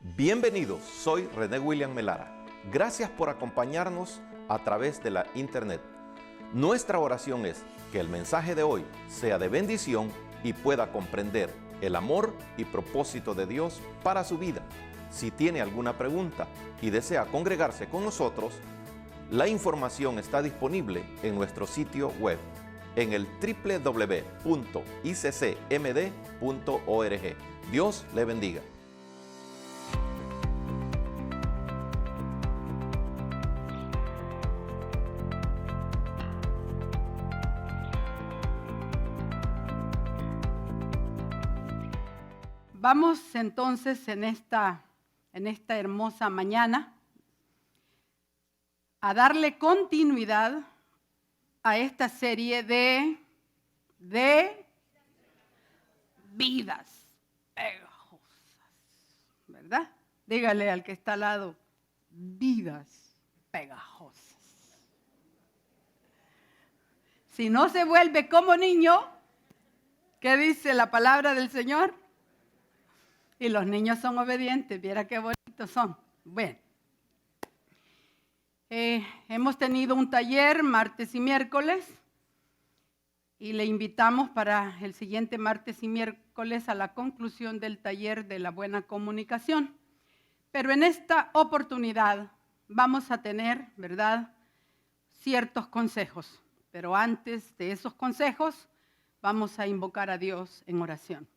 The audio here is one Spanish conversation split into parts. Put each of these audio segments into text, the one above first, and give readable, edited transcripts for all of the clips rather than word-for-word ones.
Bienvenidos, soy René William Melara. Gracias por acompañarnos a través de la internet. Nuestra oración es que el mensaje de hoy sea de bendición y pueda comprender el amor y propósito de Dios para su vida. Si tiene alguna pregunta y desea congregarse con nosotros, la información está disponible en nuestro sitio web en el www.iccmd.org. Dios le bendiga. Vamos entonces en esta hermosa mañana a darle continuidad a esta serie de vidas pegajosas, ¿verdad? Dígale al que está al lado, vidas pegajosas. Si no se vuelve como niño, ¿qué dice la palabra del Señor? Y los niños son obedientes, viera qué bonitos son. Bueno, hemos tenido un taller martes y miércoles y le invitamos para el siguiente martes y miércoles a la conclusión del taller de la buena comunicación. Pero en esta oportunidad vamos a tener, ¿verdad?, ciertos consejos. Pero antes de esos consejos vamos a invocar a Dios en oración.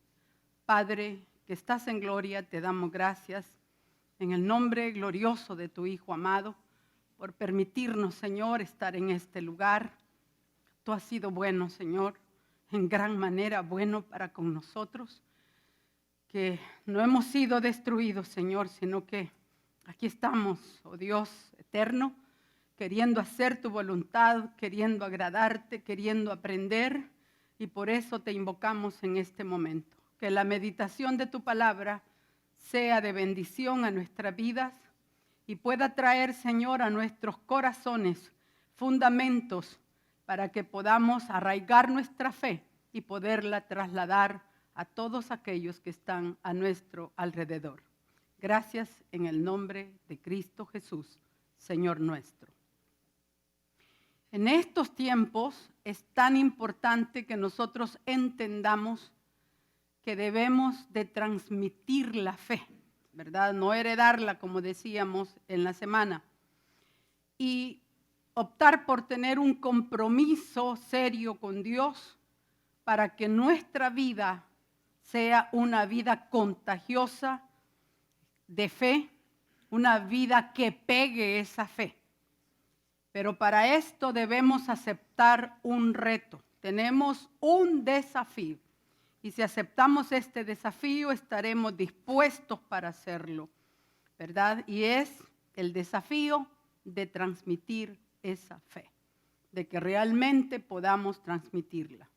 Padre, que estás en gloria, te damos gracias en el nombre glorioso de tu Hijo amado por permitirnos, Señor, estar en este lugar. Tú has sido bueno, Señor, en gran manera bueno para con nosotros, que no hemos sido destruidos, Señor, sino que aquí estamos, oh Dios eterno, queriendo hacer tu voluntad, queriendo agradarte, queriendo aprender, y por eso te invocamos en este momento. Que la meditación de tu palabra sea de bendición a nuestras vidas y pueda traer, Señor, a nuestros corazones fundamentos para que podamos arraigar nuestra fe y poderla trasladar a todos aquellos que están a nuestro alrededor. Gracias en el nombre de Cristo Jesús, Señor nuestro. En estos tiempos es tan importante que nosotros entendamos que debemos de transmitir la fe, ¿verdad? No heredarla, como decíamos en la semana. Y optar por tener un compromiso serio con Dios para que nuestra vida sea una vida contagiosa de fe, una vida que pegue esa fe. Pero para esto debemos aceptar un reto. Tenemos un desafío. Y si aceptamos este desafío, estaremos dispuestos para hacerlo, ¿verdad? Y es el desafío de transmitir esa fe, de que realmente podamos transmitirla.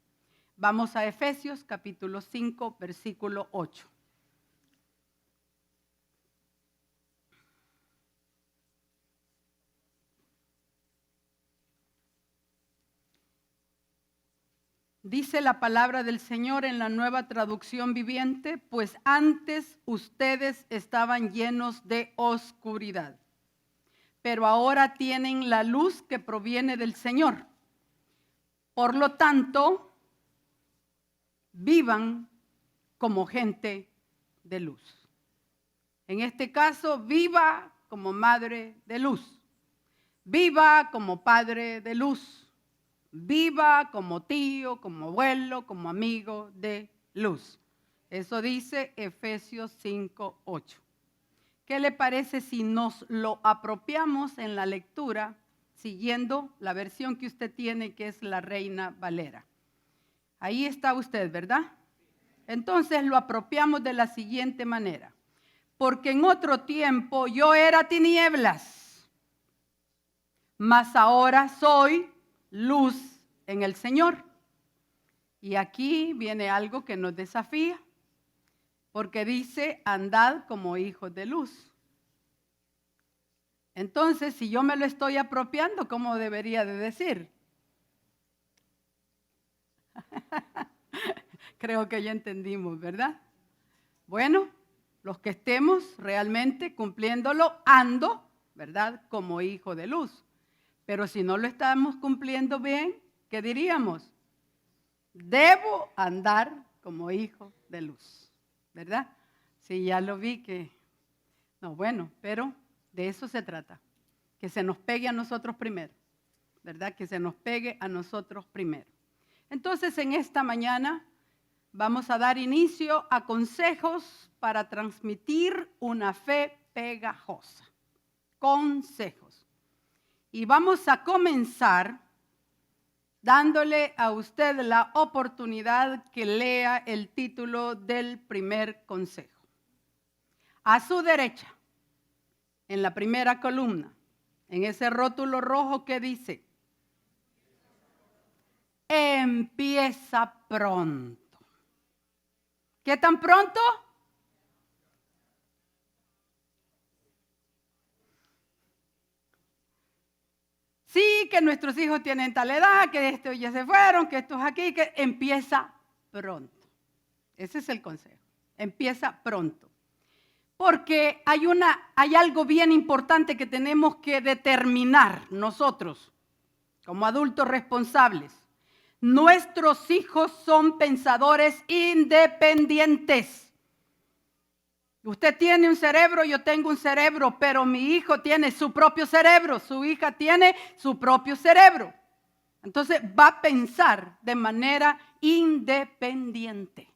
Vamos a Efesios capítulo 5, versículo 8. Dice la palabra del Señor en la Nueva Traducción Viviente, pues antes ustedes estaban llenos de oscuridad, pero ahora tienen la luz que proviene del Señor. Por lo tanto, vivan como gente de luz. En este caso, viva como madre de luz, viva como padre de luz. Viva como tío, como abuelo, como amigo de luz. Eso dice Efesios 5:8. ¿Qué le parece si nos lo apropiamos en la lectura siguiendo la versión que usted tiene, que es la Reina Valera? Ahí está usted, ¿verdad? Entonces lo apropiamos de la siguiente manera. Porque en otro tiempo yo era tinieblas, mas ahora soy luz en el Señor. Y aquí viene algo que nos desafía, porque dice, andad como hijos de luz. Entonces, si yo me lo estoy apropiando, ¿cómo debería de decir? Creo que ya entendimos, ¿verdad? Bueno, los que estemos realmente cumpliéndolo, ando, ¿verdad?, como hijo de luz. Pero si no lo estamos cumpliendo bien, ¿qué diríamos? Debo andar como hijo de luz, ¿verdad? Sí, ya lo vi que... No, bueno, pero de eso se trata, que se nos pegue a nosotros primero, ¿verdad? Que se nos pegue a nosotros primero. Entonces, en esta mañana vamos a dar inicio a consejos para transmitir una fe pegajosa. Consejos. Y vamos a comenzar dándole a usted la oportunidad que lea el título del primer consejo. A su derecha, en la primera columna, en ese rótulo rojo que dice, empieza pronto. ¿Qué tan pronto? Sí, que nuestros hijos tienen tal edad, que estos ya se fueron, que estos aquí, que empieza pronto. Ese es el consejo. Empieza pronto. Porque hay algo bien importante que tenemos que determinar nosotros, como adultos responsables. Nuestros hijos son pensadores independientes. Usted tiene un cerebro, yo tengo un cerebro, pero mi hijo tiene su propio cerebro, su hija tiene su propio cerebro. Entonces va a pensar de manera independiente.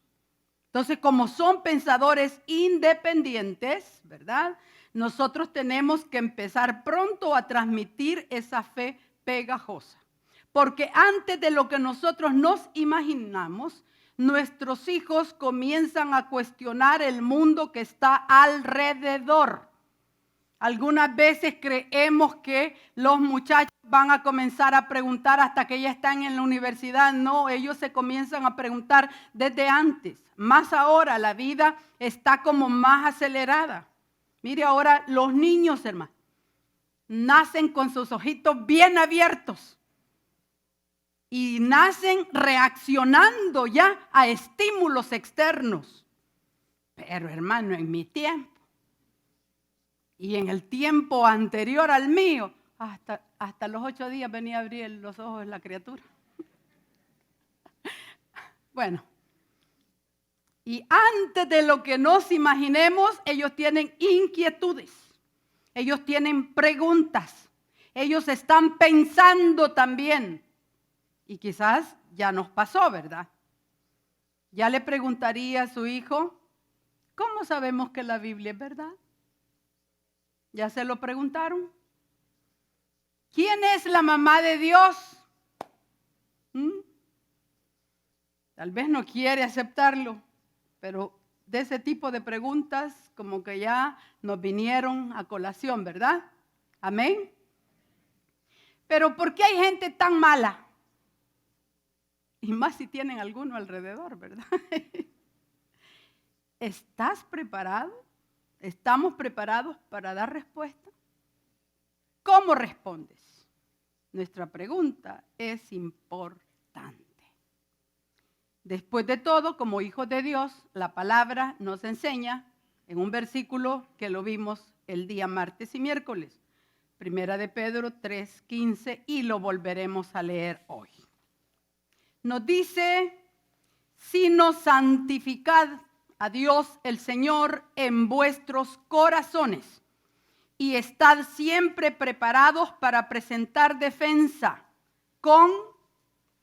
Entonces, como son pensadores independientes, ¿verdad? Nosotros tenemos que empezar pronto a transmitir esa fe pegajosa. Porque antes de lo que nosotros nos imaginamos, nuestros hijos comienzan a cuestionar el mundo que está alrededor. Algunas veces creemos que los muchachos van a comenzar a preguntar hasta que ya están en la universidad. No, ellos se comienzan a preguntar desde antes. Más ahora la vida está como más acelerada. Mire ahora los niños, hermano, nacen con sus ojitos bien abiertos y nacen reaccionando ya a estímulos externos. Pero hermano, en mi tiempo y en el tiempo anterior al mío, hasta los 8 días venía a abrir los ojos la criatura. Bueno, y antes de lo que nos imaginemos, ellos tienen inquietudes, ellos tienen preguntas, ellos están pensando también. Y quizás ya nos pasó, ¿verdad? Ya le preguntaría a su hijo, ¿cómo sabemos que la Biblia es verdad? ¿Ya se lo preguntaron? ¿Quién es la mamá de Dios? Tal vez no quiere aceptarlo, pero de ese tipo de preguntas como que ya nos vinieron a colación, ¿verdad? Amén. Pero ¿por qué hay gente tan mala? Y más si tienen alguno alrededor, ¿verdad? ¿Estás preparado? ¿Estamos preparados para dar respuesta? ¿Cómo respondes? Nuestra pregunta es importante. Después de todo, como hijos de Dios, la palabra nos enseña en un versículo que lo vimos el día martes y miércoles, Primera de Pedro 3:15, y lo volveremos a leer hoy. Nos dice, sino santificad a Dios el Señor en vuestros corazones y estad siempre preparados para presentar defensa con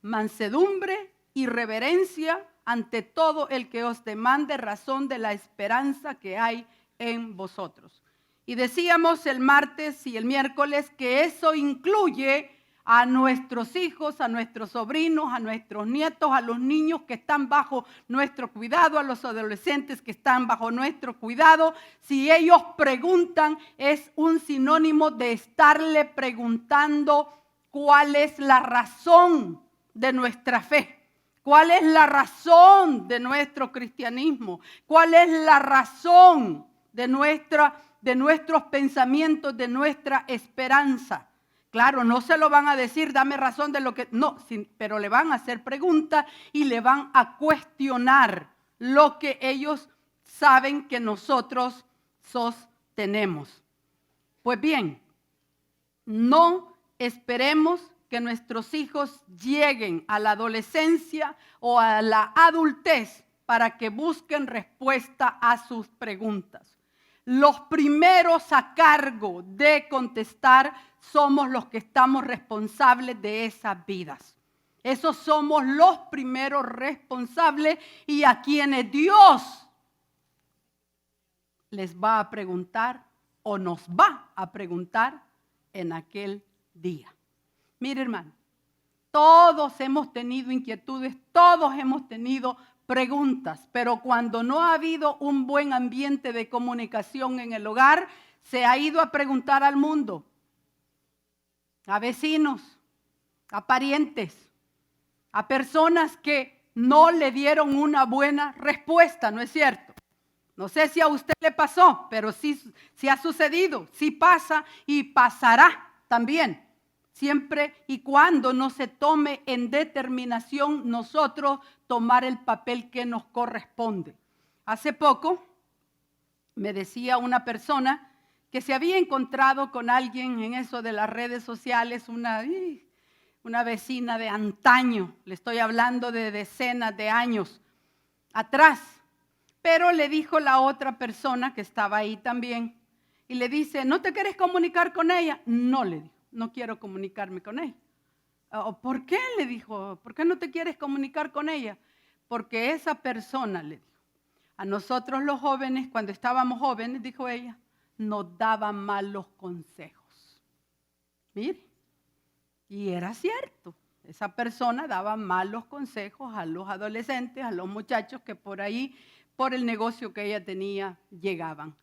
mansedumbre y reverencia ante todo el que os demande razón de la esperanza que hay en vosotros. Y decíamos el martes y el miércoles que eso incluye a nuestros hijos, a nuestros sobrinos, a nuestros nietos, a los niños que están bajo nuestro cuidado, a los adolescentes que están bajo nuestro cuidado. Si ellos preguntan, es un sinónimo de estarle preguntando cuál es la razón de nuestra fe. ¿Cuál es la razón de nuestro cristianismo? ¿Cuál es la razón de nuestros pensamientos, de nuestra esperanza? Claro, no se lo van a decir, dame razón de lo que... No, pero le van a hacer preguntas y le van a cuestionar lo que ellos saben que nosotros sostenemos. Pues bien, no esperemos que nuestros hijos lleguen a la adolescencia o a la adultez para que busquen respuesta a sus preguntas. Los primeros a cargo de contestar somos los que estamos responsables de esas vidas. Esos somos los primeros responsables y a quienes Dios les va a preguntar o nos va a preguntar en aquel día. Mire, hermano, todos hemos tenido inquietudes, todos hemos tenido preguntas, pero cuando no ha habido un buen ambiente de comunicación en el hogar, se ha ido a preguntar al mundo, a vecinos, a parientes, a personas que no le dieron una buena respuesta, ¿no es cierto? No sé si a usted le pasó, pero sí ha sucedido, sí pasa y pasará también. Siempre y cuando no se tome en determinación nosotros tomar el papel que nos corresponde. Hace poco me decía una persona que se había encontrado con alguien en eso de las redes sociales, una vecina de antaño, le estoy hablando de decenas de años atrás, pero le dijo la otra persona que estaba ahí también y le dice, ¿no te quieres comunicar con ella? No, le dijo. No quiero comunicarme con ella. ¿Por qué? Le dijo. ¿Por qué no te quieres comunicar con ella? Porque esa persona, le dijo, a nosotros los jóvenes, cuando estábamos jóvenes, dijo ella, nos daba malos consejos. Mire, y era cierto. Esa persona daba malos consejos a los adolescentes, a los muchachos que por ahí, por el negocio que ella tenía, llegaban.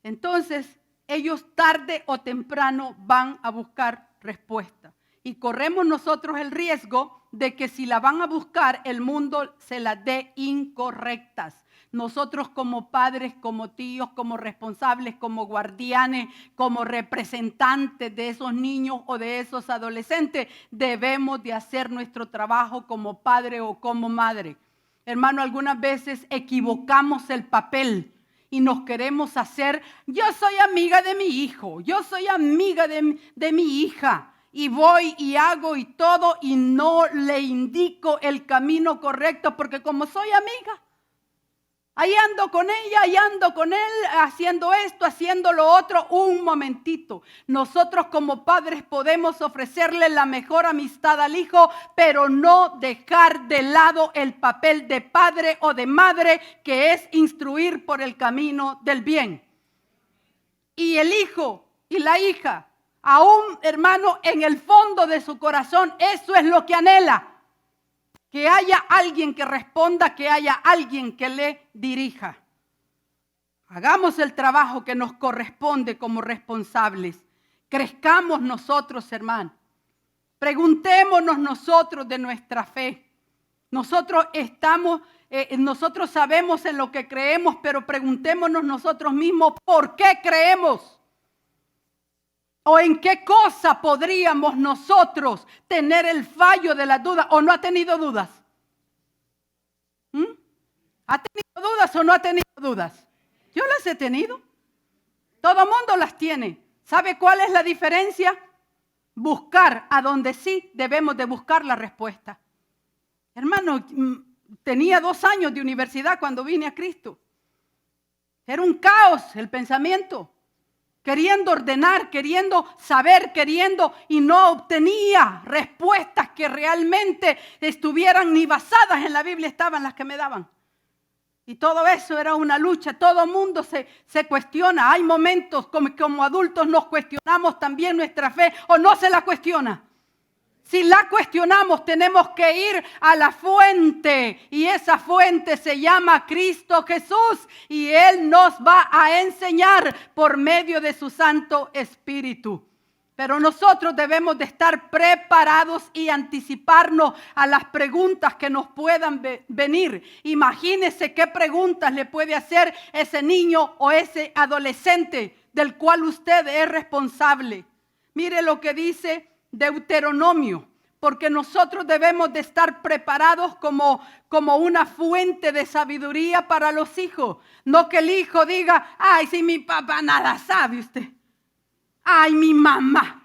Entonces, ellos tarde o temprano van a buscar respuesta. Y corremos nosotros el riesgo de que si la van a buscar, el mundo se las dé incorrectas. Nosotros como padres, como tíos, como responsables, como guardianes, como representantes de esos niños o de esos adolescentes, debemos de hacer nuestro trabajo como padre o como madre. Hermano, algunas veces equivocamos el papel. Y nos queremos hacer, yo soy amiga de mi hijo, yo soy amiga de mi hija. Y voy y hago y todo y no le indico el camino correcto porque como soy amiga, ahí ando con ella, ahí ando con él, haciendo esto, haciendo lo otro. Un momentito, nosotros como padres podemos ofrecerle la mejor amistad al hijo, pero no dejar de lado el papel de padre o de madre, que es instruir por el camino del bien. Y el hijo y la hija, aún, hermano, en el fondo de su corazón, eso es lo que anhela. Que haya alguien que responda, que haya alguien que le dirija. Hagamos el trabajo que nos corresponde como responsables. Crezcamos nosotros, hermano. Preguntémonos nosotros de nuestra fe. Nosotros sabemos en lo que creemos, pero preguntémonos nosotros mismos por qué creemos. ¿O en qué cosa podríamos nosotros tener el fallo de la duda? ¿O no ha tenido dudas? ¿Ha tenido dudas o no ha tenido dudas? Yo las he tenido. Todo mundo las tiene. ¿Sabe cuál es la diferencia? Buscar a donde sí debemos de buscar la respuesta. Hermano, tenía 2 años de universidad cuando vine a Cristo. Era un caos el pensamiento. Queriendo ordenar, queriendo saber, y no obtenía respuestas que realmente estuvieran ni basadas en la Biblia, estaban las que me daban. Y todo eso era una lucha, todo mundo se cuestiona. Hay momentos como adultos nos cuestionamos también nuestra fe o no se la cuestiona. Si la cuestionamos, tenemos que ir a la fuente y esa fuente se llama Cristo Jesús y Él nos va a enseñar por medio de su Santo Espíritu. Pero nosotros debemos de estar preparados y anticiparnos a las preguntas que nos puedan venir. Imagínese qué preguntas le puede hacer ese niño o ese adolescente del cual usted es responsable. Mire lo que dice Deuteronomio. porque nosotros debemos de estar preparados como una fuente de sabiduría para los hijos. No que el hijo diga, ay, si mi papá nada sabe usted. Ay, mi mamá.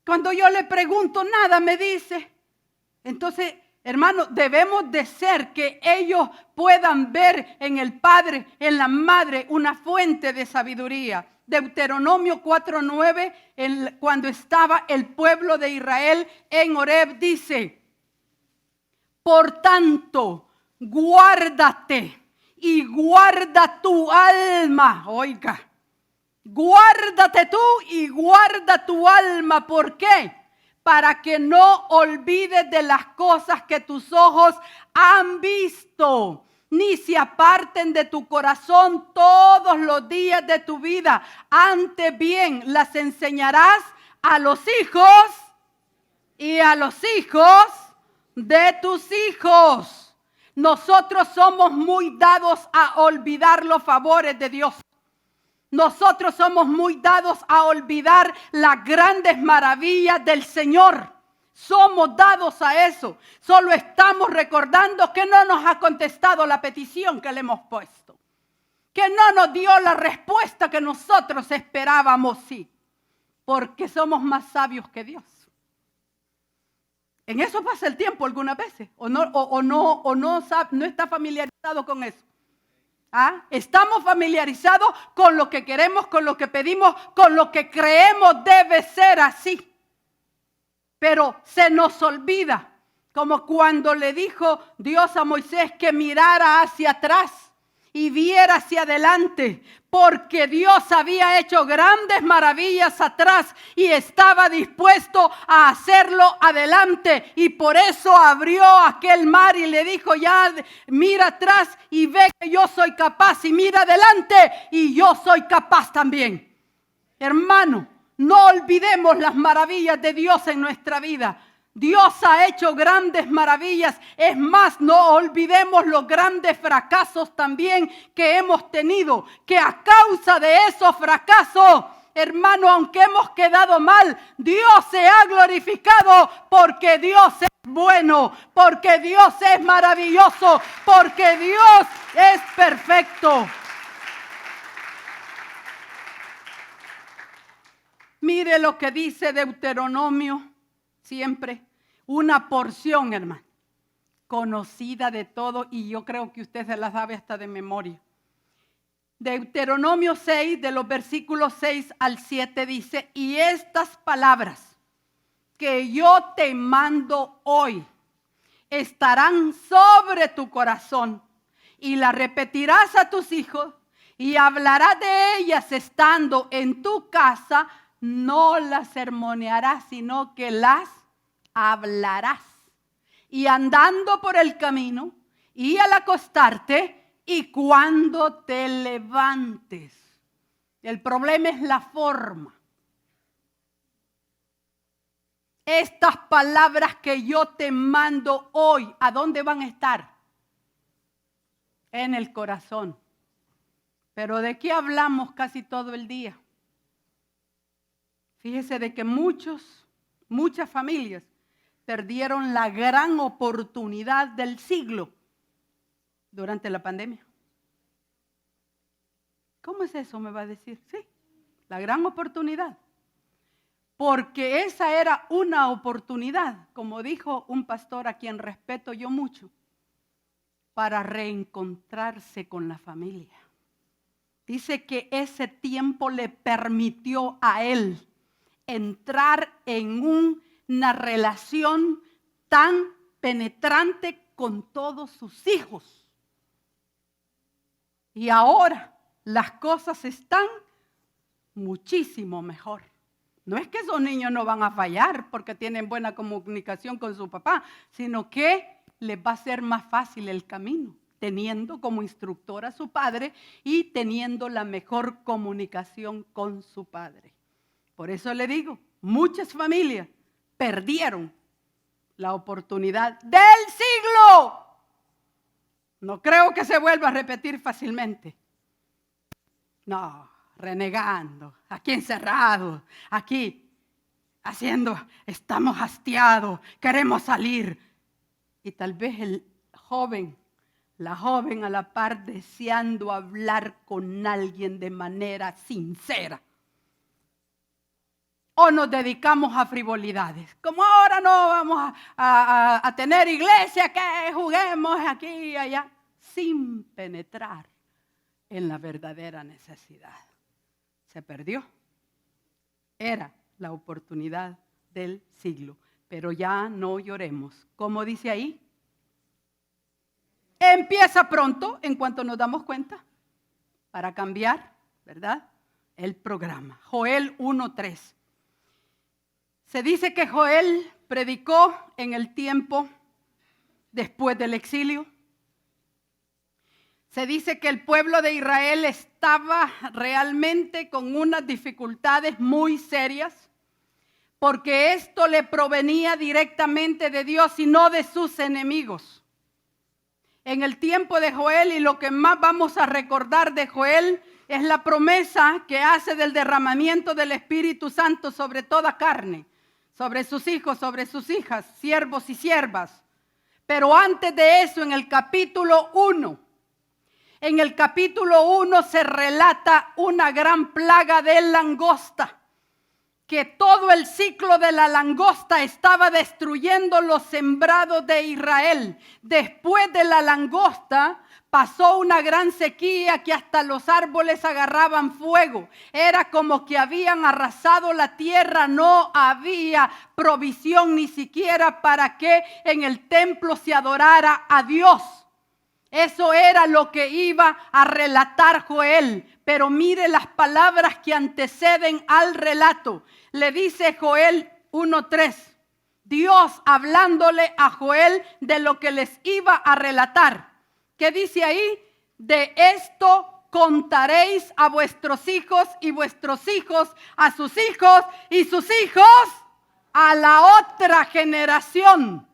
Cuando yo le pregunto, nada me dice. Entonces, hermanos, debemos de ser que ellos puedan ver en el padre, en la madre, una fuente de sabiduría. Deuteronomio 4:9, cuando estaba el pueblo de Israel en Horeb, dice: por tanto, guárdate y guarda tu alma. Oiga, guárdate tú y guarda tu alma. ¿Por qué? Para que no olvides de las cosas que tus ojos han visto, ni se aparten de tu corazón todos los días de tu vida. Antes bien, las enseñarás a los hijos y a los hijos de tus hijos. Nosotros somos muy dados a olvidar los favores de Dios. Nosotros somos muy dados a olvidar las grandes maravillas del Señor. Somos dados a eso. Solo estamos recordando que no nos ha contestado la petición que le hemos puesto. Que no nos dio la respuesta que nosotros esperábamos, sí. Porque somos más sabios que Dios. En eso pasa el tiempo algunas veces. O no está familiarizado con eso. ¿Ah? Estamos familiarizados con lo que queremos, con lo que pedimos, con lo que creemos debe ser así. Pero se nos olvida, como cuando le dijo Dios a Moisés que mirara hacia atrás y viera hacia adelante, porque Dios había hecho grandes maravillas atrás y estaba dispuesto a hacerlo adelante, y por eso abrió aquel mar y le dijo: ya mira atrás y ve que yo soy capaz, y mira adelante y yo soy capaz también. Hermano, no olvidemos las maravillas de Dios en nuestra vida. Dios ha hecho grandes maravillas. Es más, no olvidemos los grandes fracasos también que hemos tenido. Que a causa de esos fracasos, hermano, aunque hemos quedado mal, Dios se ha glorificado, porque Dios es bueno, porque Dios es maravilloso, porque Dios es perfecto. Mire lo que dice Deuteronomio. Siempre una porción, hermano, conocida de todo, y yo creo que usted se la sabe hasta de memoria. Deuteronomio 6, de los versículos 6 al 7 dice: y estas palabras que yo te mando hoy estarán sobre tu corazón, y las repetirás a tus hijos, y hablarás de ellas estando en tu casa. No las sermonearás, sino que las hablarás, y andando por el camino, y al acostarte, y cuando te levantes. El problema es la forma. Estas palabras que yo te mando hoy, ¿a dónde van a estar? En el corazón. Pero ¿de qué hablamos casi todo el día? Fíjese de que muchas familias perdieron la gran oportunidad del siglo durante la pandemia. ¿Cómo es eso? Me va a decir. Sí, la gran oportunidad. Porque esa era una oportunidad, como dijo un pastor a quien respeto yo mucho, para reencontrarse con la familia. Dice que ese tiempo le permitió a él entrar en una relación tan penetrante con todos sus hijos. Y ahora las cosas están muchísimo mejor. No es que esos niños no van a fallar porque tienen buena comunicación con su papá, sino que les va a ser más fácil el camino, teniendo como instructor a su padre y teniendo la mejor comunicación con su padre. Por eso le digo, muchas familias perdieron la oportunidad del siglo. No creo que se vuelva a repetir fácilmente. No, renegando, aquí encerrados, aquí. estamos hastiados, queremos salir. Y tal vez la joven a la par deseando hablar con alguien de manera sincera. O nos dedicamos a frivolidades. Como ahora no vamos a tener iglesia, que juguemos aquí y allá, sin penetrar en la verdadera necesidad. Se perdió. Era la oportunidad del siglo. Pero ya no lloremos. ¿Cómo dice ahí? Empieza pronto, en cuanto nos damos cuenta, para cambiar, ¿verdad?, el programa. Joel 1:3. Se dice que Joel predicó en el tiempo después del exilio. Se dice que el pueblo de Israel estaba realmente con unas dificultades muy serias, porque esto le provenía directamente de Dios y no de sus enemigos. En el tiempo de Joel, y lo que más vamos a recordar de Joel, es la promesa que hace del derramamiento del Espíritu Santo sobre toda carne, sobre sus hijos, sobre sus hijas, siervos y siervas. Pero antes de eso, en el capítulo 1, se relata una gran plaga de langosta, que todo el ciclo de la langosta estaba destruyendo los sembrados de Israel. Después de la langosta pasó una gran sequía que hasta los árboles agarraban fuego. Era como que habían arrasado la tierra, no había provisión ni siquiera para que en el templo se adorara a Dios. Eso era lo que iba a relatar Joel. Pero mire las palabras que anteceden al relato. Le dice Joel 1:3. Dios hablándole a Joel de lo que les iba a relatar. ¿Qué dice ahí? De esto contaréis a vuestros hijos y vuestros hijos a sus hijos y sus hijos a la otra generación.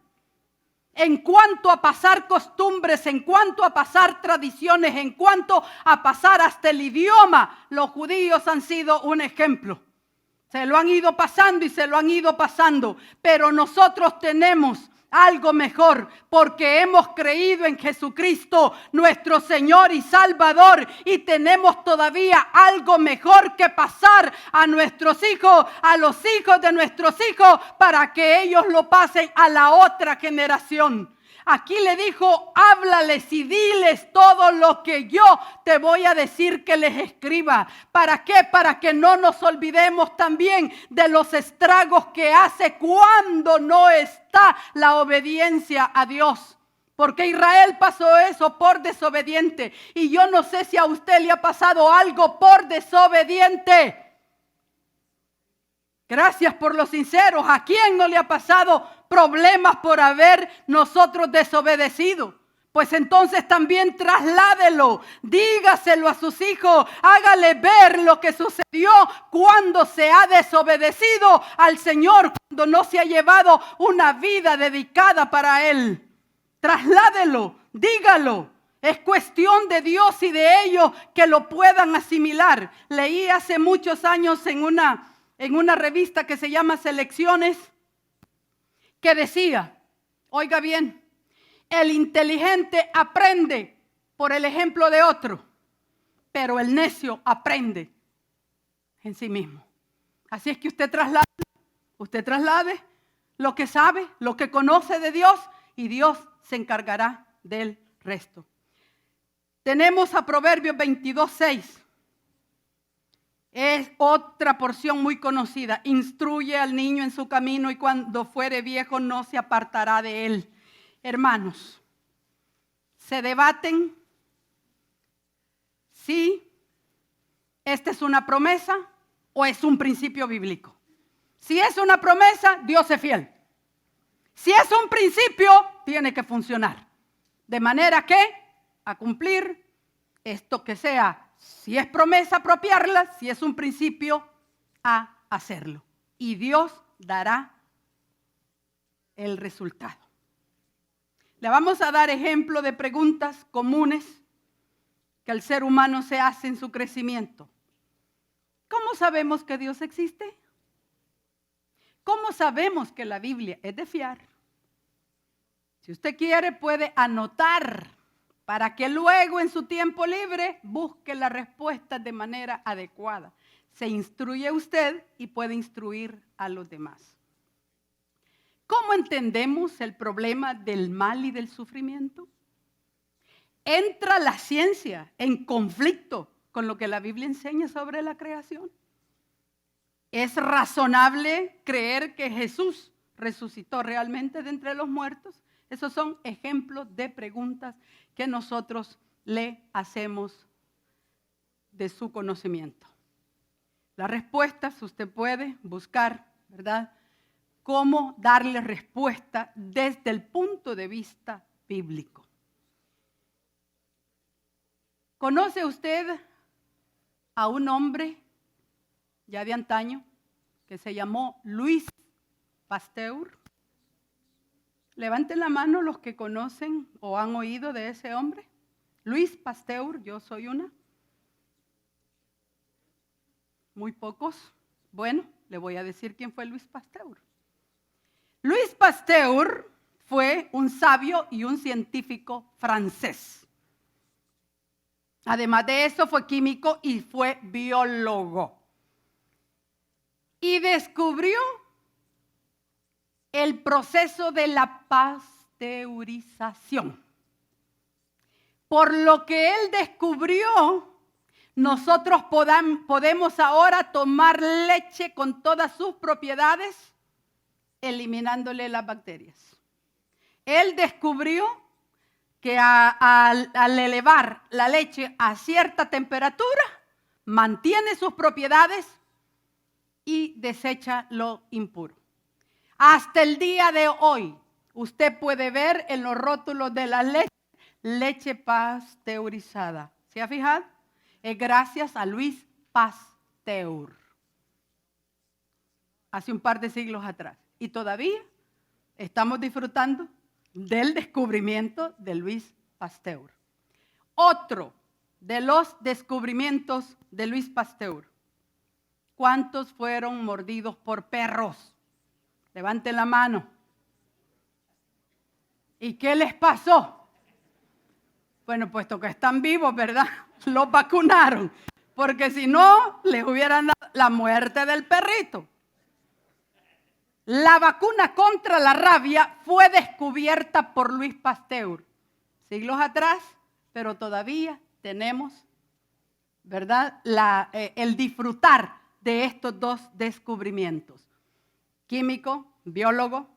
En cuanto a pasar costumbres, en cuanto a pasar tradiciones, en cuanto a pasar hasta el idioma, los judíos han sido un ejemplo. Se lo han ido pasando y se lo han ido pasando. Pero nosotros tenemos algo mejor, porque hemos creído en Jesucristo, nuestro Señor y Salvador, y tenemos todavía algo mejor que pasar a nuestros hijos, a los hijos de nuestros hijos, para que ellos lo pasen a la otra generación. Aquí le dijo, háblales y diles todo lo que yo te voy a decir que les escriba. ¿Para qué? Para que no nos olvidemos también de los estragos que hace cuando no está la obediencia a Dios. Porque Israel pasó eso por desobediente. Y yo no sé si a usted le ha pasado algo por desobediente. Gracias por los sinceros. ¿A quién no le ha pasado problemas por haber nosotros desobedecido? Pues entonces también trasládelo, dígaselo a sus hijos, hágale ver lo que sucedió cuando se ha desobedecido al Señor, cuando no se ha llevado una vida dedicada para Él. Trasládelo, dígalo. Es cuestión de Dios y de ellos que lo puedan asimilar. Leí hace muchos años en una revista que se llama Selecciones, que decía, oiga bien, el inteligente aprende por el ejemplo de otro, pero el necio aprende en sí mismo. Así es que usted traslade lo que sabe, lo que conoce de Dios, y Dios se encargará del resto. Tenemos a Proverbios 22:6. Es otra porción muy conocida. Instruye al niño en su camino y cuando fuere viejo no se apartará de él. Hermanos, se debaten si esta es una promesa o es un principio bíblico. Si es una promesa, Dios es fiel. Si es un principio, tiene que funcionar. De manera que a cumplir esto que sea. Si es promesa, apropiarla. Si es un principio, a hacerlo. Y Dios dará el resultado. Le vamos a dar ejemplo de preguntas comunes que el ser humano se hace en su crecimiento. ¿Cómo sabemos que Dios existe? ¿Cómo sabemos que la Biblia es de fiar? Si usted quiere, puede anotar para que luego en su tiempo libre busque la respuesta de manera adecuada. Se instruye usted y puede instruir a los demás. ¿Cómo entendemos el problema del mal y del sufrimiento? ¿Entra la ciencia en conflicto con lo que la Biblia enseña sobre la creación? ¿Es razonable creer que Jesús resucitó realmente de entre los muertos? Esos son ejemplos de preguntas que nosotros le hacemos de su conocimiento. Las respuestas usted puede buscar, ¿verdad? Cómo darle respuesta desde el punto de vista bíblico. ¿Conoce usted a un hombre ya de antaño que se llamó Louis Pasteur? Levanten la mano los que conocen o han oído de ese hombre. Louis Pasteur, yo soy una. Muy pocos. Bueno, le voy a decir quién fue Louis Pasteur. Louis Pasteur fue un sabio y un científico francés. Además de eso, fue químico y fue biólogo. Y descubrió el proceso de la pasteurización. Por lo que él descubrió, nosotros podemos ahora tomar leche con todas sus propiedades, eliminándole las bacterias. Él descubrió que al elevar la leche a cierta temperatura, mantiene sus propiedades y desecha lo impuro. Hasta el día de hoy, usted puede ver en los rótulos de la leche, leche pasteurizada. ¿Se ha fijado? Es gracias a Louis Pasteur. Hace un par de siglos atrás. Y todavía estamos disfrutando del descubrimiento de Louis Pasteur. Otro de los descubrimientos de Louis Pasteur. ¿Cuántos fueron mordidos por perros? Levanten la mano. ¿Y qué les pasó? Bueno, puesto que están vivos, ¿verdad? Los vacunaron. Porque si no, les hubieran dado la muerte del perrito. La vacuna contra la rabia fue descubierta por Louis Pasteur. Siglos atrás, pero todavía tenemos, ¿verdad? El disfrutar de estos dos descubrimientos. Químico, biólogo,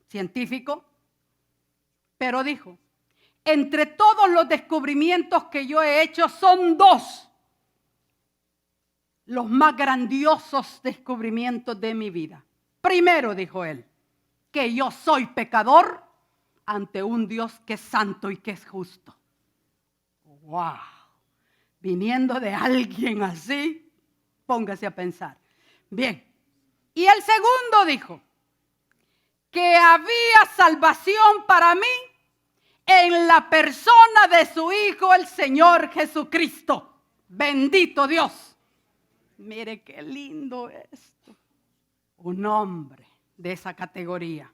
científico, pero dijo, entre todos los descubrimientos que yo he hecho son dos los más grandiosos descubrimientos de mi vida. Primero, dijo él, que yo soy pecador ante un Dios que es santo y que es justo. ¡Wow! Viniendo de alguien así, póngase a pensar. Bien. Y el segundo dijo que había salvación para mí en la persona de su Hijo, el Señor Jesucristo. Bendito Dios. Mire qué lindo esto. Un hombre de esa categoría.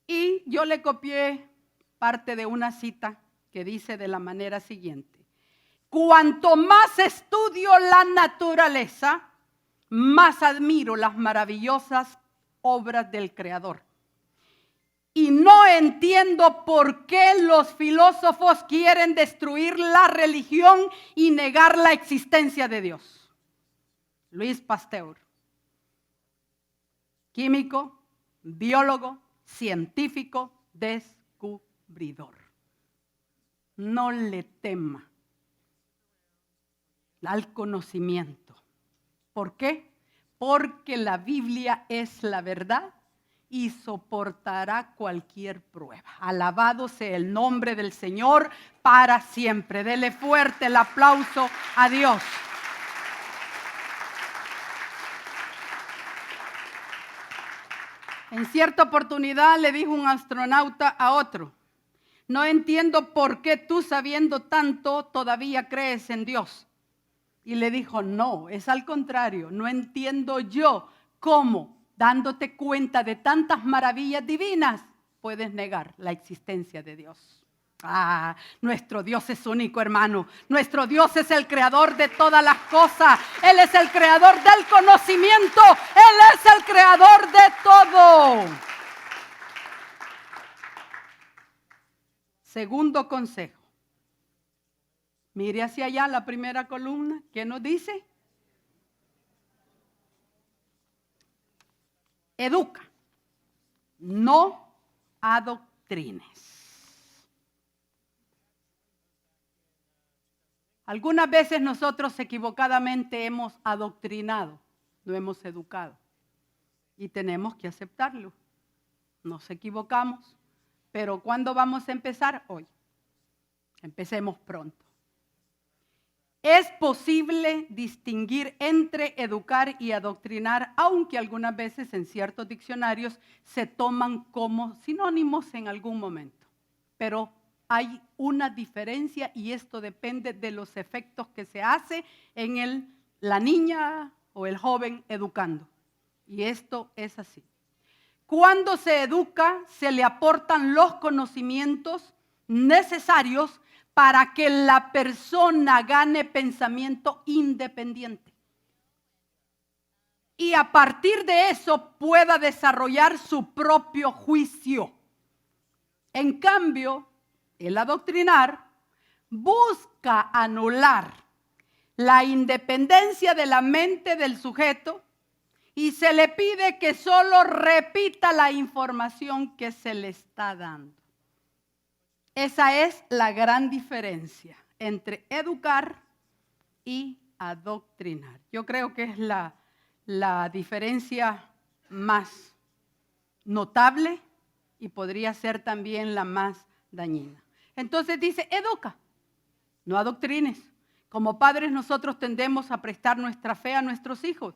Y yo le copié parte de una cita que dice de la manera siguiente. Cuanto más estudio la naturaleza, más admiro las maravillosas obras del Creador. Y no entiendo por qué los filósofos quieren destruir la religión y negar la existencia de Dios. Louis Pasteur. Químico, biólogo, científico, descubridor. No le tema al conocimiento. ¿Por qué? Porque la Biblia es la verdad y soportará cualquier prueba. Alabado sea el nombre del Señor para siempre. Dele fuerte el aplauso a Dios. En cierta oportunidad le dijo un astronauta a otro, no entiendo por qué tú sabiendo tanto todavía crees en Dios. Y le dijo, no, es al contrario, no entiendo yo cómo dándote cuenta de tantas maravillas divinas, puedes negar la existencia de Dios. Nuestro Dios es único, hermano. Nuestro Dios es el creador de todas las cosas. Él es el creador del conocimiento. Él es el creador de todo. Segundo consejo. Mire hacia allá la primera columna. ¿Qué nos dice? Educa, no adoctrines. Algunas veces nosotros equivocadamente hemos adoctrinado, no hemos educado. Y tenemos que aceptarlo. Nos equivocamos. Pero ¿cuándo vamos a empezar? Hoy. Empecemos pronto. Es posible distinguir entre educar y adoctrinar, aunque algunas veces en ciertos diccionarios se toman como sinónimos en algún momento. Pero hay una diferencia y esto depende de los efectos que se hace en la niña o el joven educando. Y esto es así. Cuando se educa, se le aportan los conocimientos necesarios para que la persona gane pensamiento independiente. Y a partir de eso pueda desarrollar su propio juicio. En cambio, el adoctrinar busca anular la independencia de la mente del sujeto y se le pide que solo repita la información que se le está dando. Esa es la gran diferencia entre educar y adoctrinar. Yo creo que es la diferencia más notable y podría ser también la más dañina. Entonces dice, educa, no adoctrines. Como padres nosotros tendemos a prestar nuestra fe a nuestros hijos.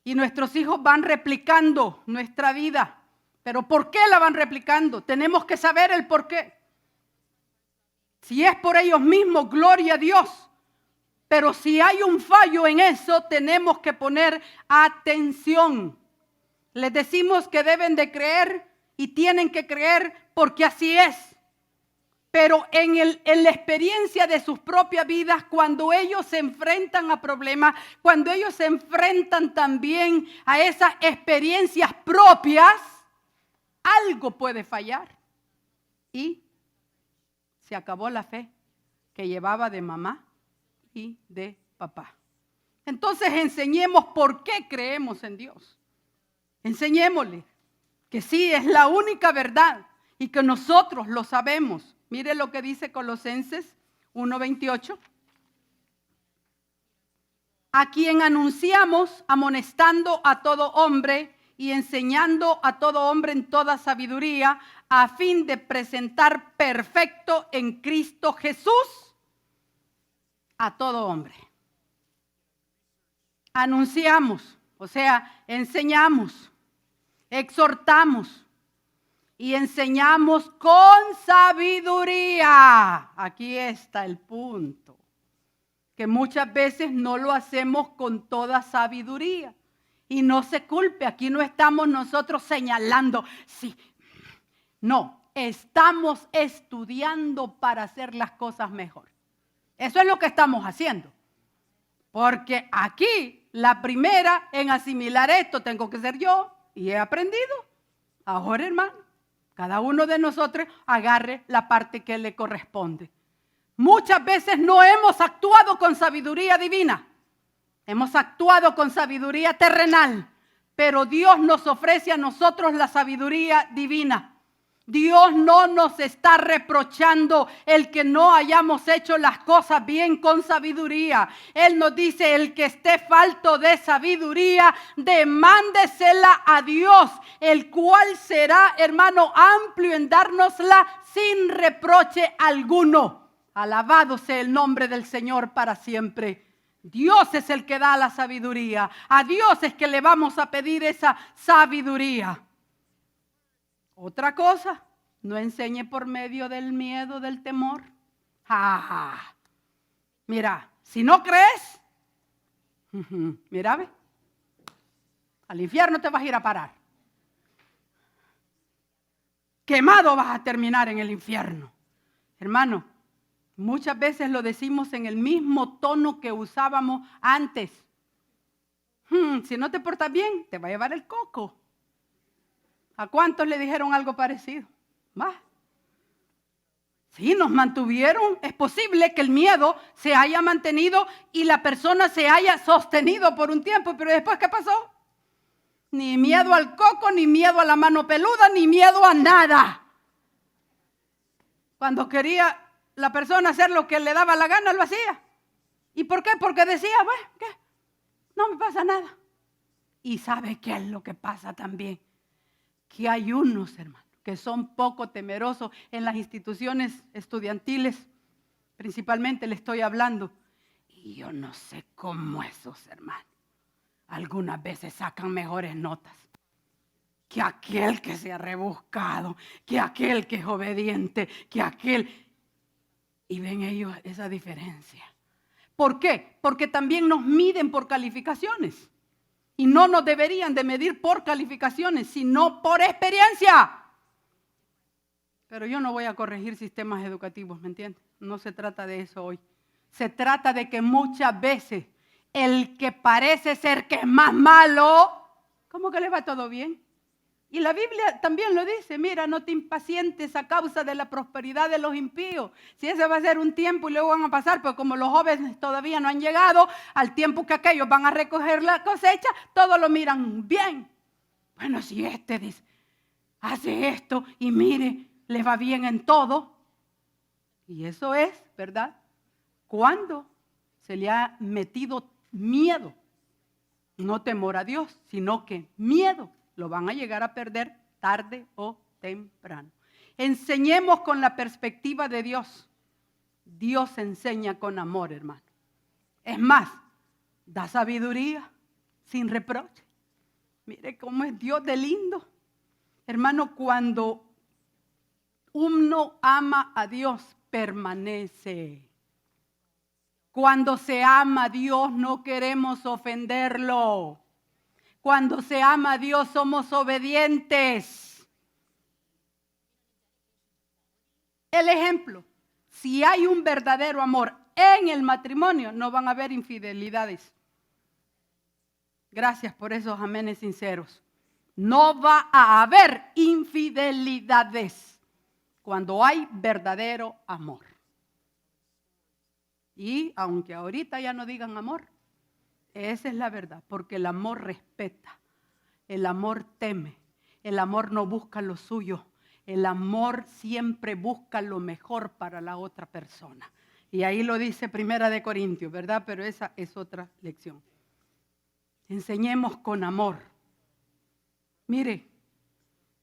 Y nuestros hijos van replicando nuestra vida. ¿Pero por qué la van replicando? Tenemos que saber el por qué. Si es por ellos mismos, gloria a Dios. Pero si hay un fallo en eso, tenemos que poner atención. Les decimos que deben de creer y tienen que creer porque así es. Pero en la experiencia de sus propias vidas, cuando ellos se enfrentan a problemas, cuando ellos se enfrentan también a esas experiencias propias, algo puede fallar. Y se acabó la fe que llevaba de mamá y de papá. Entonces enseñemos por qué creemos en Dios. Enseñémosle que sí es la única verdad y que nosotros lo sabemos. Mire lo que dice Colosenses 1:28. A quien anunciamos amonestando a todo hombre y enseñando a todo hombre en toda sabiduría, a fin de presentar perfecto en Cristo Jesús a todo hombre. Anunciamos, o sea, enseñamos, exhortamos y enseñamos con sabiduría. Aquí está el punto, que muchas veces no lo hacemos con toda sabiduría. Y no se culpe, aquí no estamos nosotros señalando, sí, no, estamos estudiando para hacer las cosas mejor. Eso es lo que estamos haciendo. Porque aquí la primera en asimilar esto tengo que ser yo y he aprendido. Ahora, hermano, cada uno de nosotros agarre la parte que le corresponde. Muchas veces no hemos actuado con sabiduría divina. Hemos actuado con sabiduría terrenal, pero Dios nos ofrece a nosotros la sabiduría divina. Dios no nos está reprochando el que no hayamos hecho las cosas bien con sabiduría. Él nos dice, el que esté falto de sabiduría, demándesela a Dios, el cual será, hermano, amplio en dárnosla sin reproche alguno. Alabado sea el nombre del Señor para siempre. Dios es el que da la sabiduría. A Dios es que le vamos a pedir esa sabiduría. Otra cosa, no enseñe por medio del miedo, del temor. Mira, si no crees, mira, ve. Al infierno te vas a ir a parar. Quemado vas a terminar en el infierno. Hermano, muchas veces lo decimos en el mismo tono que usábamos antes. Si no te portas bien, te va a llevar el coco. ¿A cuántos le dijeron algo parecido? ¿Va? Sí, nos mantuvieron. Es posible que el miedo se haya mantenido y la persona se haya sostenido por un tiempo, pero después, ¿qué pasó? Ni miedo al coco, ni miedo a la mano peluda, ni miedo a nada. Cuando quería la persona hacer lo que le daba la gana, lo hacía. ¿Y por qué? Porque decía, bueno, ¿qué? No me pasa nada. Y ¿sabe qué es lo que pasa también? Que hay unos, hermanos, que son poco temerosos en las instituciones estudiantiles, principalmente le estoy hablando. Y yo no sé cómo esos, hermanos, algunas veces sacan mejores notas que aquel que se ha rebuscado, que aquel que es obediente, que aquel. Y ven ellos esa diferencia. ¿Por qué? Porque también nos miden por calificaciones. Y no nos deberían de medir por calificaciones, sino por experiencia. Pero yo no voy a corregir sistemas educativos, ¿me entiendes? No se trata de eso hoy. Se trata de que muchas veces el que parece ser que es más malo, ¿cómo que le va todo bien? Y la Biblia también lo dice, mira, no te impacientes a causa de la prosperidad de los impíos. Si ese va a ser un tiempo y luego van a pasar, pero como los jóvenes todavía no han llegado al tiempo que aquellos van a recoger la cosecha, todos lo miran bien. Bueno, si este dice, hace esto y mire, le va bien en todo. Y eso es, ¿verdad? Cuando se le ha metido miedo, no temor a Dios, sino que miedo. Lo van a llegar a perder tarde o temprano. Enseñemos con la perspectiva de Dios. Dios enseña con amor, hermano. Es más, da sabiduría sin reproche. Mire cómo es Dios de lindo. Hermano, cuando uno ama a Dios, permanece. Cuando se ama a Dios, no queremos ofenderlo. Cuando se ama a Dios somos obedientes. El ejemplo, si hay un verdadero amor en el matrimonio, no van a haber infidelidades. Gracias por esos amenes sinceros. No va a haber infidelidades cuando hay verdadero amor. Y aunque ahorita ya no digan amor, esa es la verdad, porque el amor respeta, el amor teme, el amor no busca lo suyo, el amor siempre busca lo mejor para la otra persona. Y ahí lo dice Primera de Corintios, ¿verdad? Pero esa es otra lección. Enseñemos con amor. Mire,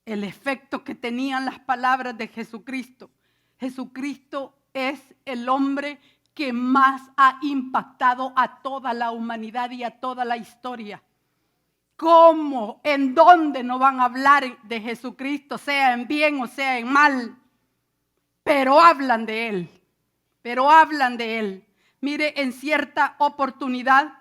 el efecto que tenían las palabras de Jesucristo. Jesucristo es el hombre que más ha impactado a toda la humanidad y a toda la historia. ¿Cómo? ¿En dónde no van a hablar de Jesucristo, sea en bien o sea en mal? Pero hablan de Él, Mire, en cierta oportunidad,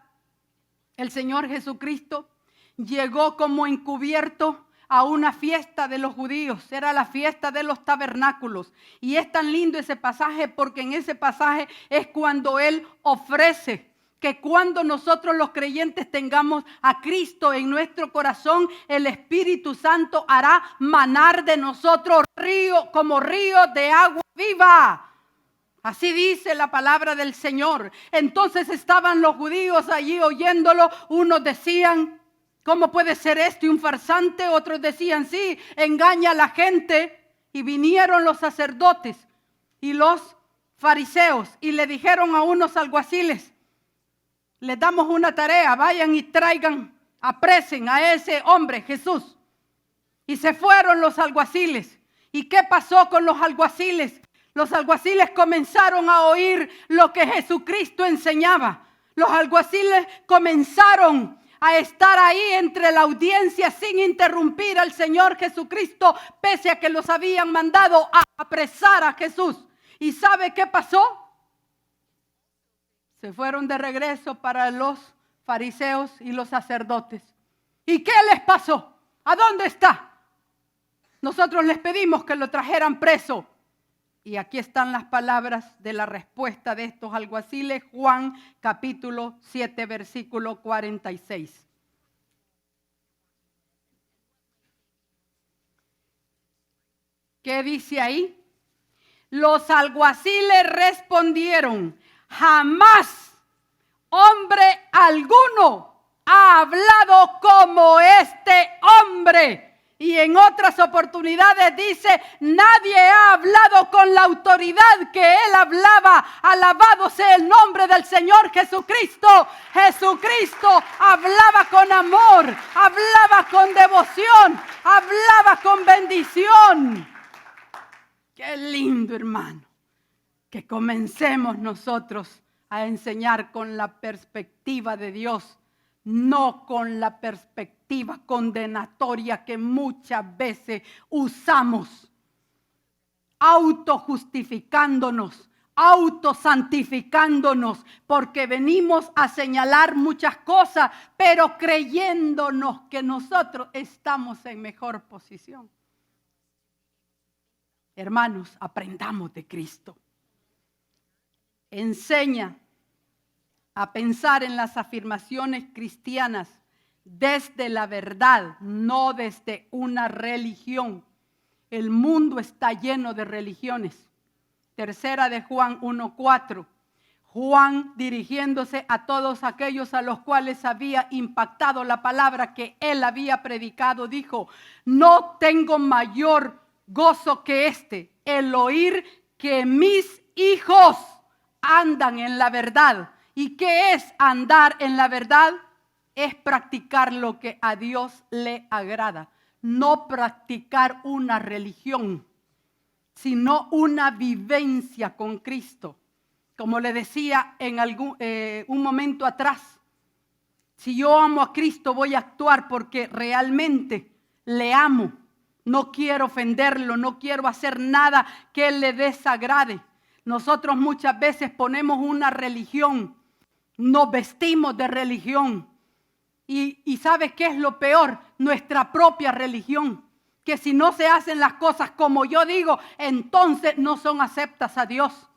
el Señor Jesucristo llegó como encubierto a una fiesta de los judíos, era la fiesta de los tabernáculos. Y es tan lindo ese pasaje porque en ese pasaje es cuando Él ofrece que cuando nosotros los creyentes tengamos a Cristo en nuestro corazón, el Espíritu Santo hará manar de nosotros río, como río de agua viva. Así dice la palabra del Señor. Entonces estaban los judíos allí oyéndolo, unos decían, ¿cómo puede ser esto y un farsante? Otros decían, sí, engaña a la gente. Y vinieron los sacerdotes y los fariseos y le dijeron a unos alguaciles, les damos una tarea, vayan y traigan, apresen a ese hombre, Jesús. Y se fueron los alguaciles. ¿Y qué pasó con los alguaciles? Los alguaciles comenzaron a oír lo que Jesucristo enseñaba. Los alguaciles comenzaron a estar ahí entre la audiencia sin interrumpir al Señor Jesucristo, pese a que los habían mandado a apresar a Jesús. ¿Y sabe qué pasó? Se fueron de regreso para los fariseos y los sacerdotes. ¿Y qué les pasó? ¿A dónde está? Nosotros les pedimos que lo trajeran preso. Y aquí están las palabras de la respuesta de estos alguaciles, Juan capítulo 7, versículo 46. ¿Qué dice ahí? Los alguaciles respondieron: jamás hombre alguno ha hablado como este hombre. Y en otras oportunidades dice: nadie ha hablado con la autoridad que él hablaba. Alabado sea el nombre del Señor Jesucristo. Jesucristo hablaba con amor, hablaba con devoción, hablaba con bendición. Qué lindo, hermano, que comencemos nosotros a enseñar con la perspectiva de Dios, no con la perspectiva condenatoria que muchas veces usamos, autojustificándonos, autosantificándonos, porque venimos a señalar muchas cosas, pero creyéndonos que nosotros estamos en mejor posición. Hermanos, aprendamos de Cristo. Enseña a pensar en las afirmaciones cristianas desde la verdad, no desde una religión. El mundo está lleno de religiones. Tercera de Juan 1:4. Juan, dirigiéndose a todos aquellos a los cuales había impactado la palabra que él había predicado, dijo: no tengo mayor gozo que este, el oír que mis hijos andan en la verdad. ¿Y qué es andar en la verdad? Es practicar lo que a Dios le agrada. No practicar una religión, sino una vivencia con Cristo. Como le decía en un momento atrás, si yo amo a Cristo voy a actuar porque realmente le amo. No quiero ofenderlo, no quiero hacer nada que le desagrade. Nosotros muchas veces ponemos una religión, nos vestimos de religión. Y ¿sabes qué es lo peor? Nuestra propia religión. Que si no se hacen las cosas como yo digo, entonces no son aceptas a Dios.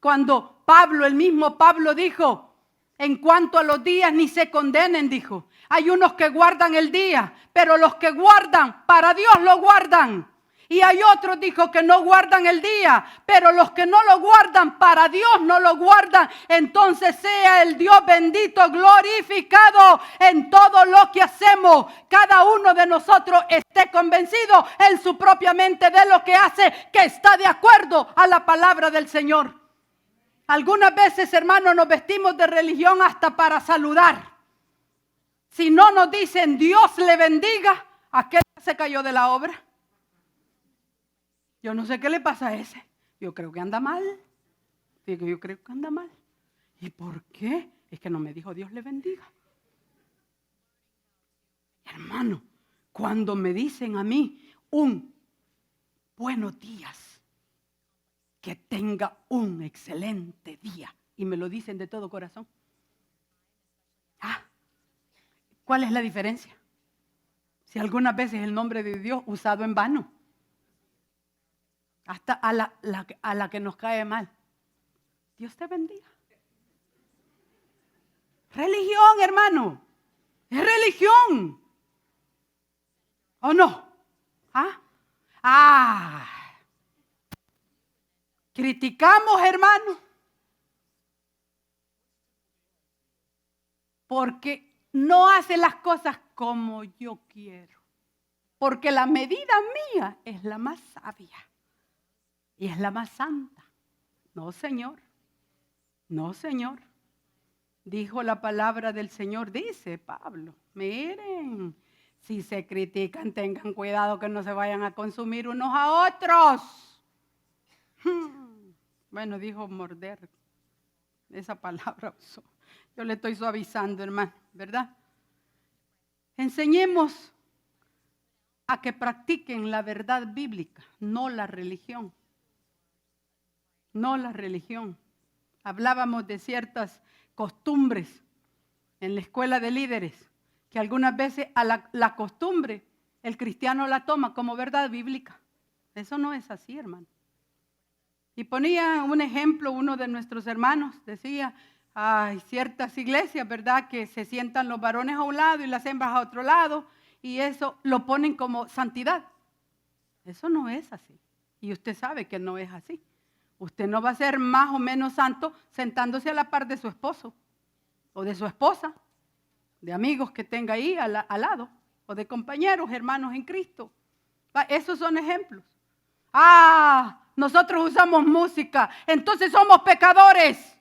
Cuando el mismo Pablo dijo: en cuanto a los días ni se condenen, dijo. Hay unos que guardan el día, pero los que guardan, para Dios lo guardan. Y hay otros, dijo, que no guardan el día, pero los que no lo guardan, para Dios no lo guardan. Entonces sea el Dios bendito, glorificado en todo lo que hacemos. Cada uno de nosotros esté convencido en su propia mente de lo que hace, que está de acuerdo a la palabra del Señor. Algunas veces, hermanos, nos vestimos de religión hasta para saludar. Si no nos dicen Dios le bendiga, aquel se cayó de la obra. Yo no sé qué le pasa a ese. Yo creo que anda mal. Yo creo que anda mal. ¿Y por qué? Es que no me dijo Dios le bendiga. Hermano, cuando me dicen a mí un buenos días, que tenga un excelente día, y me lo dicen de todo corazón. ¿Cuál es la diferencia? Si algunas veces el nombre de Dios usado en vano, hasta a la que nos cae mal. Dios te bendiga. Religión, hermano. Es religión. ¿O no? Criticamos, hermano, porque no hace las cosas como yo quiero. Porque la medida mía es la más sabia. Y es la más santa. No, Señor. No, Señor. Dijo la palabra del Señor, dice Pablo. Miren, si se critican, tengan cuidado que no se vayan a consumir unos a otros. Bueno, dijo morder. Esa palabra usó. Yo le estoy suavizando, hermano, ¿verdad? Enseñemos a que practiquen la verdad bíblica, no la religión. No la religión. Hablábamos de ciertas costumbres en la escuela de líderes que algunas veces a la costumbre el cristiano la toma como verdad bíblica. Eso no es así, hermano. Y ponía un ejemplo uno de nuestros hermanos, decía, hay ciertas iglesias, ¿verdad?, que se sientan los varones a un lado y las hembras a otro lado, y eso lo ponen como santidad. Eso no es así. Y usted sabe que no es así. Usted no va a ser más o menos santo sentándose a la par de su esposo o de su esposa, de amigos que tenga ahí al lado, o de compañeros, hermanos en Cristo. Esos son ejemplos. Nosotros usamos música, entonces somos pecadores.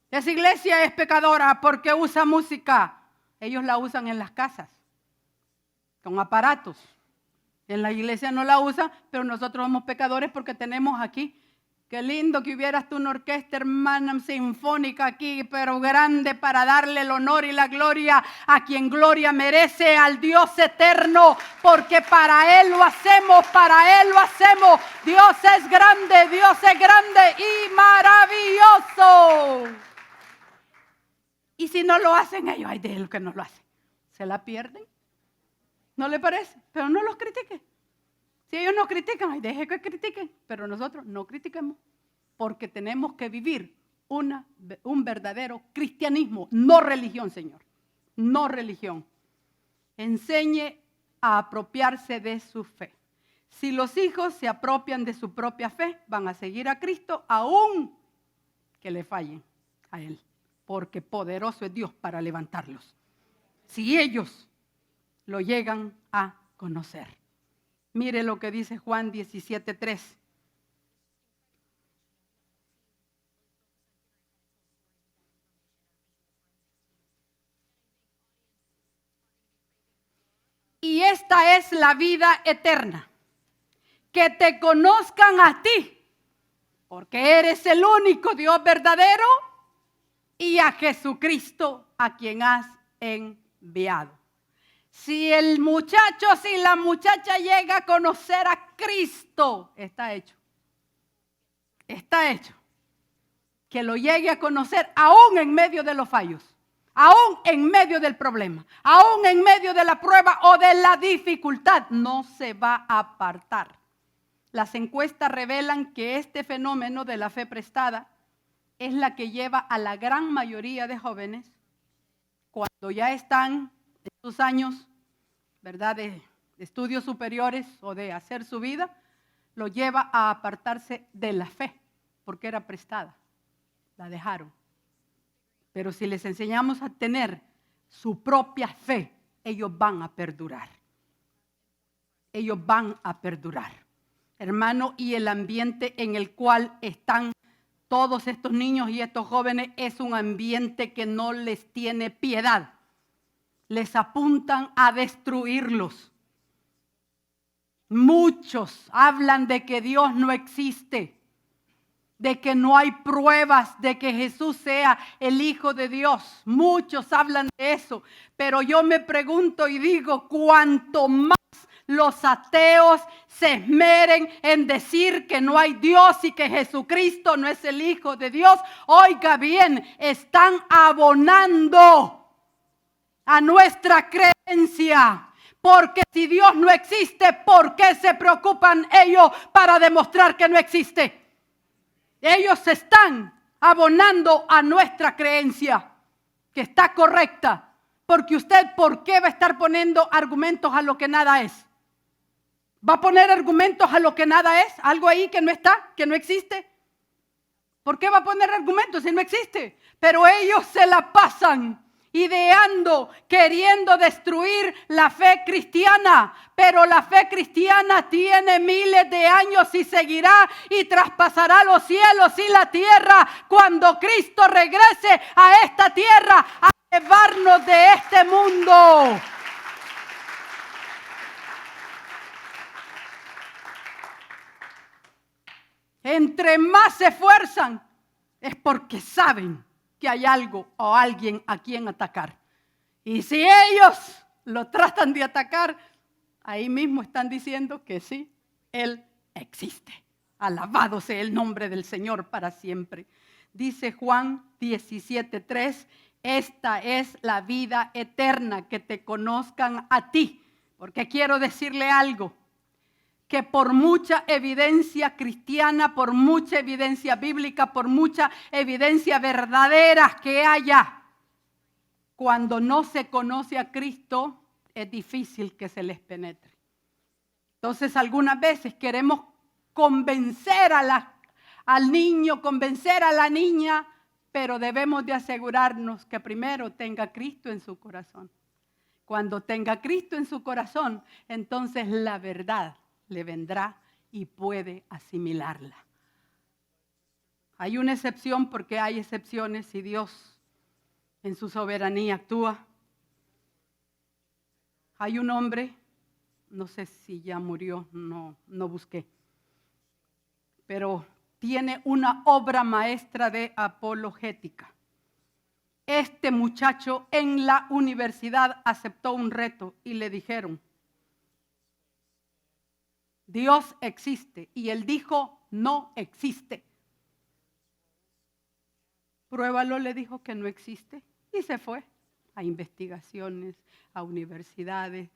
Esa iglesia es pecadora porque usa música. Ellos la usan en las casas, con aparatos. En la iglesia no la usan, pero nosotros somos pecadores porque tenemos aquí. Qué lindo que hubieras tú una orquesta, hermana, sinfónica aquí, pero grande, para darle el honor y la gloria a quien gloria merece, al Dios eterno, porque para Él lo hacemos, para Él lo hacemos. Dios es grande y maravilloso. Y si no lo hacen ellos, ay de ellos que no lo hacen, se la pierden. ¿No le parece? Pero no los critique. Si ellos no critican, ay, deje que critiquen, pero nosotros no critiquemos, porque tenemos que vivir un verdadero cristianismo, no religión, Señor, no religión. Enseñe a apropiarse de su fe. Si los hijos se apropian de su propia fe, van a seguir a Cristo aún que le fallen a Él, porque poderoso es Dios para levantarlos. Si ellos lo llegan a conocer. Mire lo que dice Juan 17:3. Y esta es la vida eterna, que te conozcan a ti, porque eres el único Dios verdadero, y a Jesucristo a quien has enviado. Si el muchacho, si la muchacha llega a conocer a Cristo, está hecho. Está hecho. Que lo llegue a conocer aún en medio de los fallos, aún en medio del problema, aún en medio de la prueba o de la dificultad, no se va a apartar. Las encuestas revelan que este fenómeno de la fe prestada es la que lleva a la gran mayoría de jóvenes, cuando ya están en sus años, ¿verdad?, de estudios superiores o de hacer su vida, lo lleva a apartarse de la fe, porque era prestada, la dejaron. Pero si les enseñamos a tener su propia fe, ellos van a perdurar. Ellos van a perdurar. Hermano, y el ambiente en el cual están todos estos niños y estos jóvenes es un ambiente que no les tiene piedad. Les apuntan a destruirlos. Muchos hablan de que Dios no existe, de que no hay pruebas de que Jesús sea el Hijo de Dios. Muchos hablan de eso, pero yo me pregunto y digo, cuanto más los ateos se esmeren en decir que no hay Dios y que Jesucristo no es el Hijo de Dios, oiga bien, están abonando a nuestra creencia. Porque si Dios no existe, ¿por qué se preocupan ellos para demostrar que no existe? Ellos se están abonando a nuestra creencia, que está correcta. Porque usted, ¿por qué va a estar poniendo argumentos a lo que nada es? ¿Va a poner argumentos a lo que nada es? ¿Algo ahí que no está, que no existe? ¿Por qué va a poner argumentos si no existe? Pero ellos se la pasan ideando, queriendo destruir la fe cristiana, pero la fe cristiana tiene miles de años y seguirá y traspasará los cielos y la tierra cuando Cristo regrese a esta tierra a llevarnos de este mundo. Entre más se esfuerzan es porque saben que hay algo o alguien a quien atacar. Y si ellos lo tratan de atacar, ahí mismo están diciendo que sí, Él existe. Alabado sea el nombre del Señor para siempre. Dice Juan 17:3, Esta es la vida eterna, que te conozcan a ti. Porque quiero decirle algo, que por mucha evidencia cristiana, por mucha evidencia bíblica, por mucha evidencia verdadera que haya, cuando no se conoce a Cristo, es difícil que se les penetre. Entonces, algunas veces queremos convencer al niño, convencer a la niña, pero debemos de asegurarnos que primero tenga Cristo en su corazón. Cuando tenga Cristo en su corazón, entonces la verdad le vendrá y puede asimilarla. Hay una excepción, porque hay excepciones y Dios en su soberanía actúa. Hay un hombre, no sé si ya murió, no busqué, pero tiene una obra maestra de apologética. Este muchacho en la universidad aceptó un reto y le dijeron: Dios existe. Y él dijo: no existe. Pruébalo, le dijo que no existe. Y se fue a investigaciones, a universidades.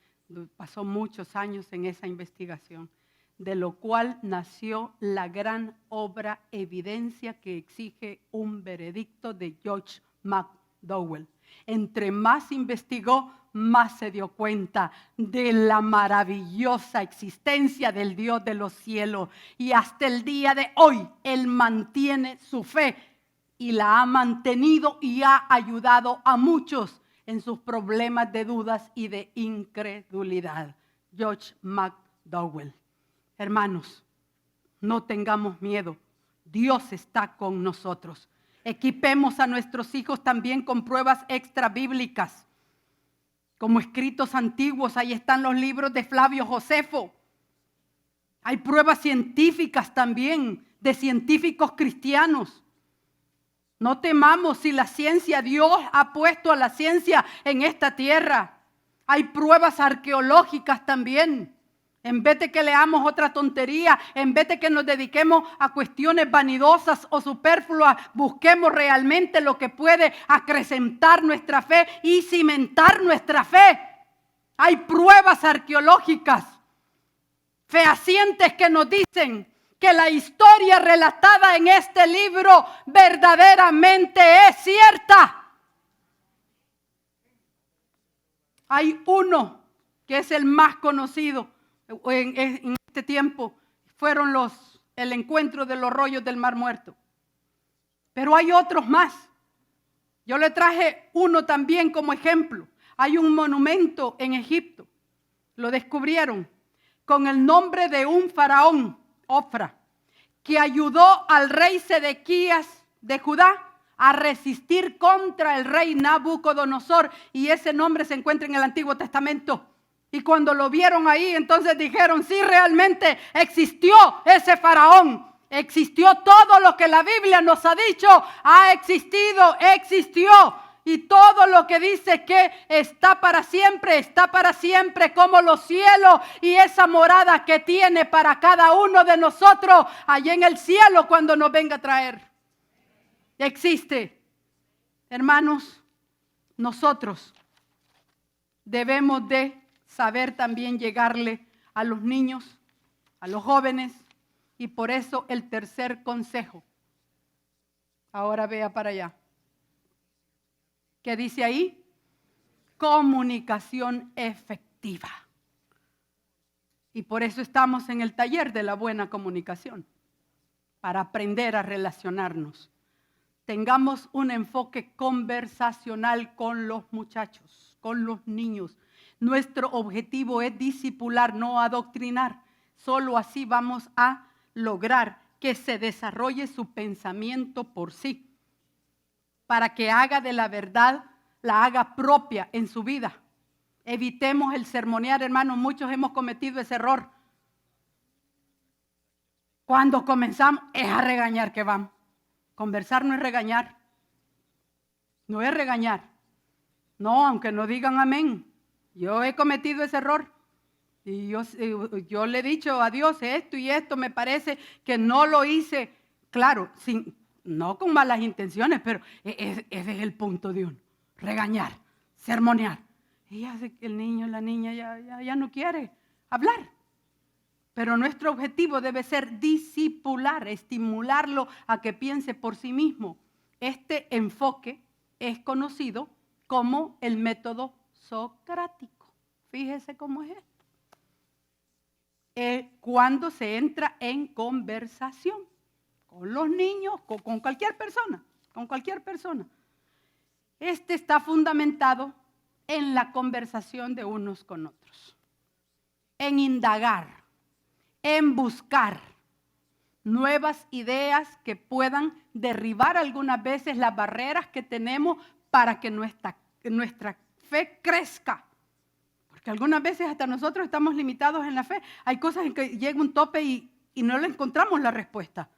Pasó muchos años en esa investigación, de lo cual nació la gran obra Evidencia, que exige un veredicto, de George McDowell. Entre más investigó, más se dio cuenta de la maravillosa existencia del Dios de los cielos. Y hasta el día de hoy, él mantiene su fe y la ha mantenido y ha ayudado a muchos en sus problemas de dudas y de incredulidad. George McDowell. Hermanos, no tengamos miedo. Dios está con nosotros. Equipemos a nuestros hijos también con pruebas extra bíblicas, como escritos antiguos. Ahí están los libros de Flavio Josefo. Hay pruebas científicas también, de científicos cristianos. No temamos si la ciencia, Dios ha puesto a la ciencia en esta tierra. Hay pruebas arqueológicas también. En vez de que leamos otra tontería, en vez de que nos dediquemos a cuestiones vanidosas o superfluas, busquemos realmente lo que puede acrecentar nuestra fe y cimentar nuestra fe. Hay pruebas arqueológicas fehacientes que nos dicen que la historia relatada en este libro verdaderamente es cierta. Hay uno que es el más conocido en este tiempo, fueron el encuentro de los rollos del Mar Muerto. Pero hay otros más. Yo le traje uno también como ejemplo. Hay un monumento en Egipto, lo descubrieron, con el nombre de un faraón, Ofra, que ayudó al rey Sedequías de Judá a resistir contra el rey Nabucodonosor, y ese nombre se encuentra en el Antiguo Testamento. Y cuando lo vieron ahí, entonces dijeron: sí, realmente existió ese faraón, existió todo lo que la Biblia nos ha dicho, ha existido, existió. Y todo lo que dice que está para siempre como los cielos, y esa morada que tiene para cada uno de nosotros allá en el cielo cuando nos venga a traer. Existe. Hermanos, nosotros debemos de saber también llegarle a los niños, a los jóvenes, y por eso el tercer consejo. Ahora vea para allá. ¿Qué dice ahí? Comunicación efectiva. Y por eso estamos en el taller de la buena comunicación, para aprender a relacionarnos. Tengamos un enfoque conversacional con los muchachos, con los niños. Nuestro objetivo es discipular, no adoctrinar. Solo así vamos a lograr que se desarrolle su pensamiento por sí, para que haga de la verdad, la haga propia en su vida. Evitemos el sermonear, hermanos. Muchos hemos cometido ese error. Cuando comenzamos es a regañar que vamos. Conversar no es regañar. No es regañar. No, aunque no digan amén. Yo he cometido ese error. Y yo le he dicho a Dios esto y esto, me parece que no lo hice, claro, no con malas intenciones, pero ese es el punto de uno. regañar, sermonear. Y hace que el niño, la niña ya no quiere hablar. Pero nuestro objetivo debe ser discipular, estimularlo a que piense por sí mismo. Este enfoque es conocido como el método socrático. Fíjese cómo es esto. Cuando se entra en conversación con los niños, con cualquier persona, Este está fundamentado en la conversación de unos con otros, en indagar, en buscar nuevas ideas que puedan derribar algunas veces las barreras que tenemos para que nuestra fe crezca. Porque algunas veces hasta nosotros estamos limitados en la fe. Hay cosas en que llega un tope y no le encontramos la respuesta.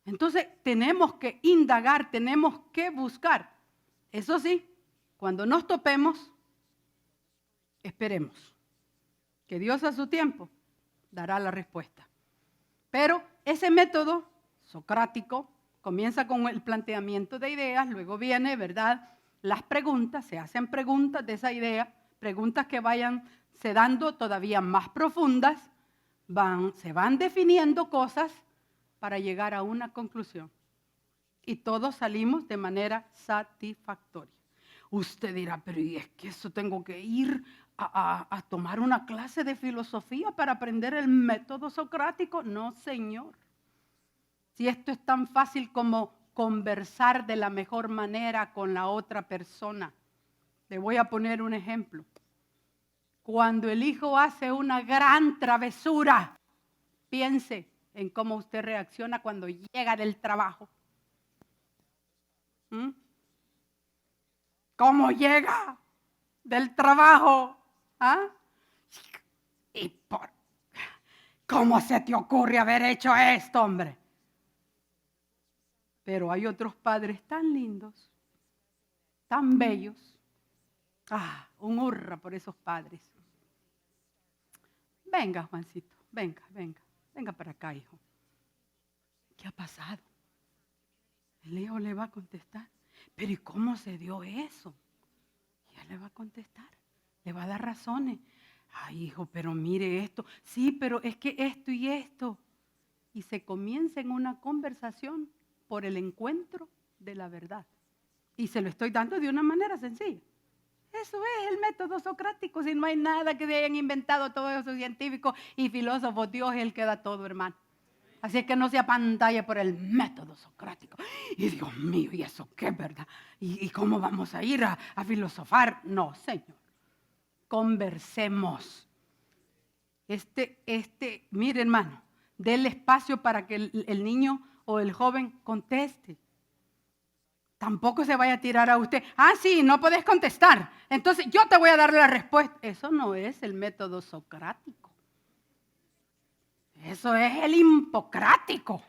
Entonces tenemos que indagar, tenemos que buscar. Eso sí, cuando nos topemos, esperemos que Dios a su tiempo dará la respuesta. Pero ese método socrático comienza con el planteamiento de ideas, luego viene, ¿verdad?, las preguntas, se hacen preguntas de esa idea, preguntas que vayan se dando todavía más profundas, se van definiendo cosas para llegar a una conclusión. Y todos salimos de manera satisfactoria. Usted dirá, pero ¿y es que eso tengo que ir a tomar una clase de filosofía para aprender el método socrático? No, señor. Si esto es tan fácil como conversar de la mejor manera con la otra persona. Le voy a poner un ejemplo. Cuando el hijo hace una gran travesura, piense en cómo usted reacciona cuando llega del trabajo. ¿Cómo llega del trabajo? ¿Ah? ¿Y cómo se te ocurre haber hecho esto, hombre? Pero hay otros padres tan lindos, tan bellos. Un hurra por esos padres. Venga, Juancito, venga para acá, hijo. ¿Qué ha pasado? El hijo le va a contestar. Pero ¿y cómo se dio eso? Y él le va a contestar, le va a dar razones. Ay, hijo, pero mire esto. Sí, pero es que esto y esto. Y se comienza en una conversación por el encuentro de la verdad. Y se lo estoy dando de una manera sencilla. Eso es el método socrático. Si no hay nada que se hayan inventado todos esos científicos y filósofos, Dios es el que da todo, hermano. Así es que no se apantalla por el método socrático. Y Dios mío, ¿y eso qué es verdad? ¿Y cómo vamos a ir a filosofar? No, Señor. Conversemos. Mire, hermano, déle espacio para que el niño o el joven conteste. Tampoco se vaya a tirar a usted. Sí, no podés contestar. Entonces yo te voy a dar la respuesta. Eso no es el método socrático. Eso es el hipocrático.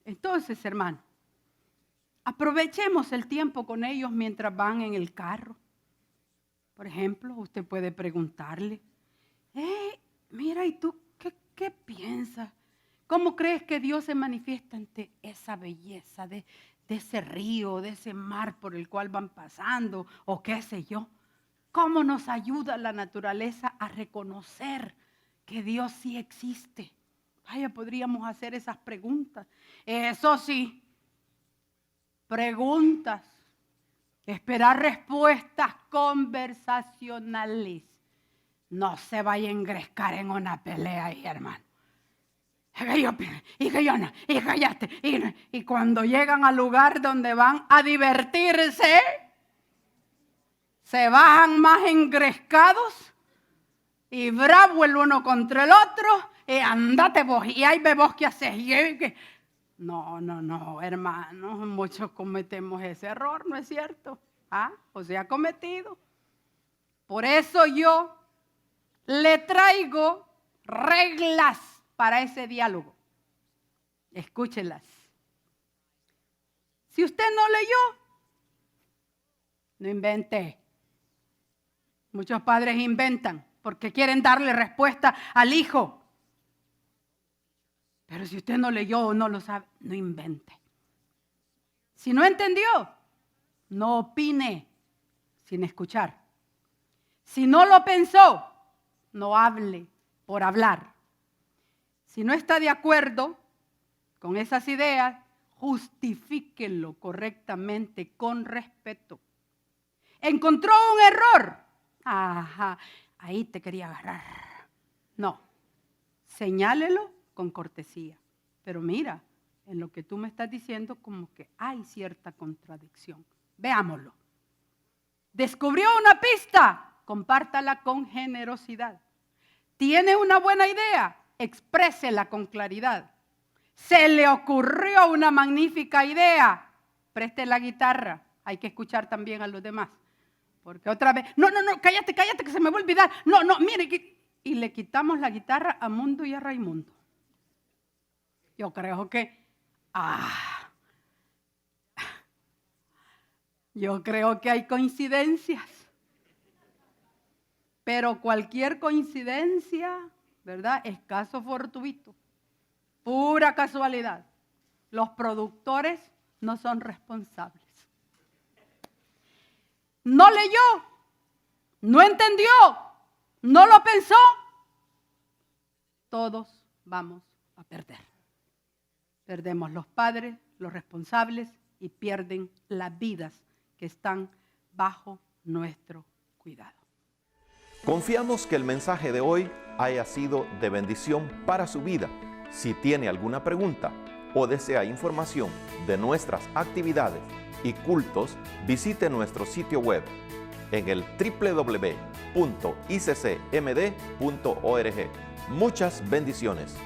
Entonces, hermano, aprovechemos el tiempo con ellos mientras van en el carro. Por ejemplo, usted puede preguntarle, mira, ¿y tú qué piensas? ¿Cómo crees que Dios se manifiesta ante esa belleza de ese río, de ese mar por el cual van pasando o qué sé yo? ¿Cómo nos ayuda la naturaleza a reconocer que Dios sí existe? Vaya, podríamos hacer esas preguntas. Eso sí, preguntas. Esperar respuestas conversacionales. No se vaya a engrescar en una pelea ahí, hermano. Y cállate. Y cuando llegan al lugar donde van a divertirse, se bajan más engrescados y bravo el uno contra el otro. Y andate vos, y ahí ve vos qué haces. No, hermanos, muchos cometemos ese error, ¿no es cierto? O se ha cometido. Por eso yo le traigo reglas para ese diálogo. Escúchelas. Si usted no leyó, no invente. Muchos padres inventan porque quieren darle respuesta al hijo. Pero si usted no leyó o no lo sabe, no invente. Si no entendió, no opine sin escuchar. Si no lo pensó, no hable por hablar. Si no está de acuerdo con esas ideas, justifíquelo correctamente, con respeto. ¿Encontró un error? Ajá, ahí te quería agarrar. No, señálelo con cortesía. Pero mira, en lo que tú me estás diciendo como que hay cierta contradicción. Veámoslo. ¿Descubrió una pista? Compártala con generosidad. ¿Tiene una buena idea? Exprésela con claridad. ¿Se le ocurrió una magnífica idea? Preste la guitarra. Hay que escuchar también a los demás. Porque otra vez, no, cállate que se me va a olvidar. No, mire. Y le quitamos la guitarra a Mundo y a Raimundo. Yo creo que, yo creo que hay coincidencias. Pero cualquier coincidencia, ¿verdad? Es caso fortuito, pura casualidad. Los productores no son responsables. No leyó, no entendió, no lo pensó. Todos vamos a perder. Perdemos los padres, los responsables y pierden las vidas que están bajo nuestro cuidado. Confiamos que el mensaje de hoy haya sido de bendición para su vida. Si tiene alguna pregunta o desea información de nuestras actividades y cultos, visite nuestro sitio web en el www.iccmd.org. Muchas bendiciones.